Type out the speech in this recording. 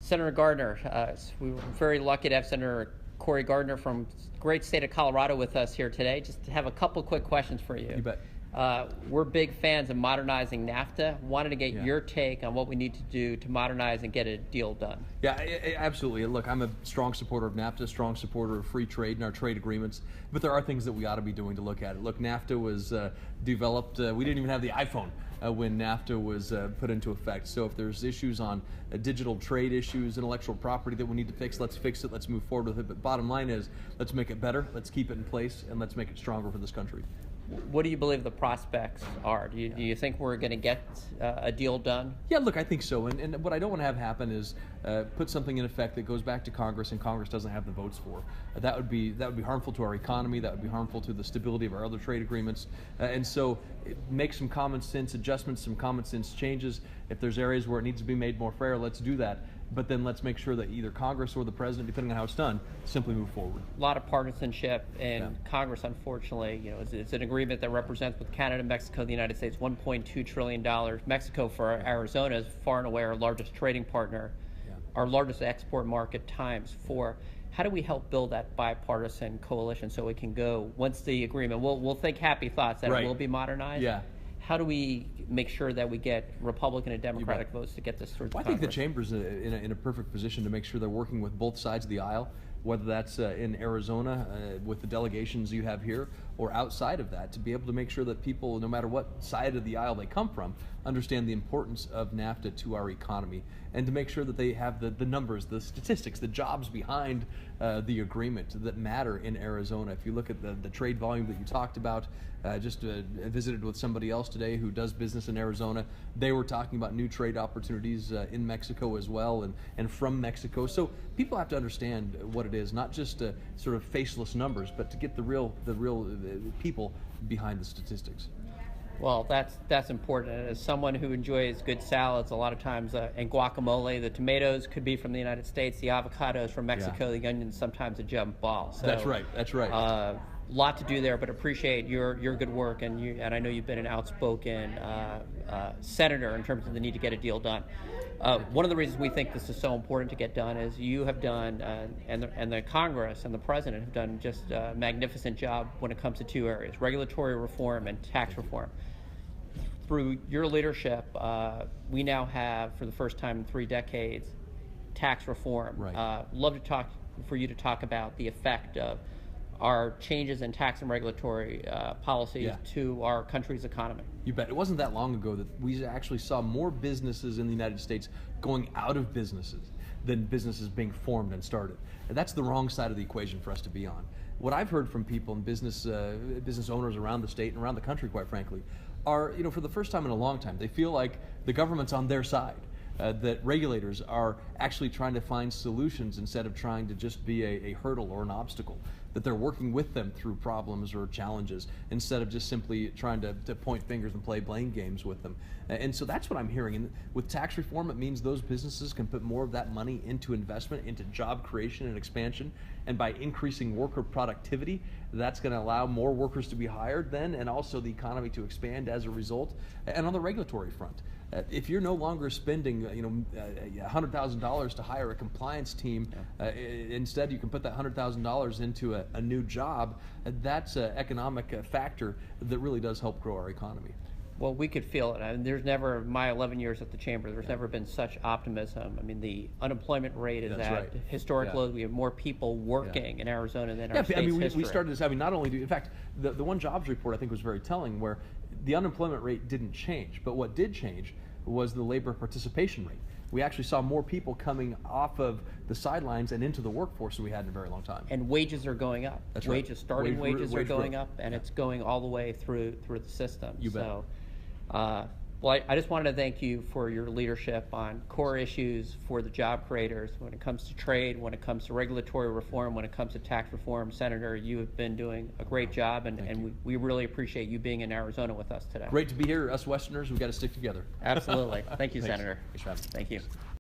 Senator Gardner, we were very lucky to have Senator Cory Gardner from great state of Colorado with us here today. Just to have a couple quick questions for you. You bet. We're big fans of modernizing NAFTA. Wanted to get your take on what we need to do to modernize and get a deal done. Yeah, absolutely. Look, I'm a strong supporter of NAFTA, strong supporter of free trade and our trade agreements, but there are things that we ought to be doing to look at it. Look, NAFTA was developed, we didn't even have the iPhone when NAFTA was put into effect. So if there's issues on digital trade issues, intellectual property that we need to fix, let's fix it, let's move forward with it. But bottom line is, let's make it better, let's keep it in place, and let's make it stronger for this country. What do you believe the prospects are? Do you think we're going to get a deal done? Yeah, look, I think so. And what I don't want to have happen is put something in effect that goes back to Congress and Congress doesn't have the votes for. That would be harmful to our economy. That would be harmful to the stability of our other trade agreements. And so make some common sense adjustments, some common sense changes. If there's areas where it needs to be made more fair, let's do that. But then let's make sure that either Congress or the President, depending on how it's done, simply move forward. A lot of partisanship in Congress, unfortunately. You know, it's an agreement that represents, with Canada, Mexico, the United States, $1.2 trillion. Mexico, for Arizona, is far and away our largest trading partner, our largest export market times 4. How do we help build that bipartisan coalition so we can go, once the agreement, we'll think happy thoughts that it will be modernized? Yeah. How do we make sure that we get Republican and Democratic votes to get this through Well, I think the chamber's in a perfect position to make sure they're working with both sides of the aisle, whether that's in Arizona with the delegations you have here, or outside of that, to be able to make sure that people, no matter what side of the aisle they come from, understand the importance of NAFTA to our economy, and to make sure that they have the numbers, the statistics, the jobs behind the agreement that matter in Arizona. If you look at the trade volume that you talked about, just visited with somebody else today who does business in Arizona. They were talking about new trade opportunities in Mexico as well, and from Mexico. So people have to understand what it is, not just sort of faceless numbers, but to get the real people behind the statistics. Well, that's important. As someone who enjoys good salads, a lot of times, and guacamole, the tomatoes could be from the United States, the avocados from Mexico, the onions sometimes a jump ball. So, that's right. That's right. A lot to do there, but appreciate your good work, and I know you've been an outspoken senator in terms of the need to get a deal done. One of the reasons we think this is so important to get done is you have done, and the Congress and the President have done just a magnificent job when it comes to 2 areas: regulatory reform and tax reform. Through your leadership, we now have, for the first time in 3 decades, tax reform. Right. Love for you to talk about the effect of our changes in tax and regulatory policies to our country's economy. You bet. It wasn't that long ago that we actually saw more businesses in the United States going out of businesses than businesses being formed and started. And that's the wrong side of the equation for us to be on. What I've heard from people and business owners around the state and around the country, quite frankly, are, for the first time in a long time, they feel like the government's on their side. That regulators are actually trying to find solutions instead of trying to just be a hurdle or an obstacle, that they're working with them through problems or challenges instead of just simply trying to point fingers and play blame games with them. And so that's what I'm hearing. And with tax reform, it means those businesses can put more of that money into investment, into job creation and expansion. And by increasing worker productivity, that's going to allow more workers to be hired then, and also the economy to expand as a result. And on the regulatory front, if you're no longer spending, $100,000 to hire a compliance team, instead you can put that $100,000 into a new job. That's an economic factor that really does help grow our economy. Well, we could feel it. I mean, there's never, my 11 years at the Chamber, there's never been such optimism. I mean, the unemployment rate is at historic lows. We have more people working in Arizona than our state's history. We started this, not only in fact, the one jobs report I think was very telling, where the unemployment rate didn't change, but what did change was the labor participation rate. We actually saw more people coming off of the sidelines and into the workforce than we had in a very long time. And wages are going up. That's wages, right. Starting wages are going growth. up, and it's going all the way through the system. You bet. So, well, I just wanted to thank you for your leadership on core issues for the job creators when it comes to trade, when it comes to regulatory reform, when it comes to tax reform. Senator, you have been doing a great job, and we really appreciate you being in Arizona with us today. Great to be here. Us Westerners, we've got to stick together. Absolutely. Thank you, Thanks. Senator. Thanks for having me. Thank you.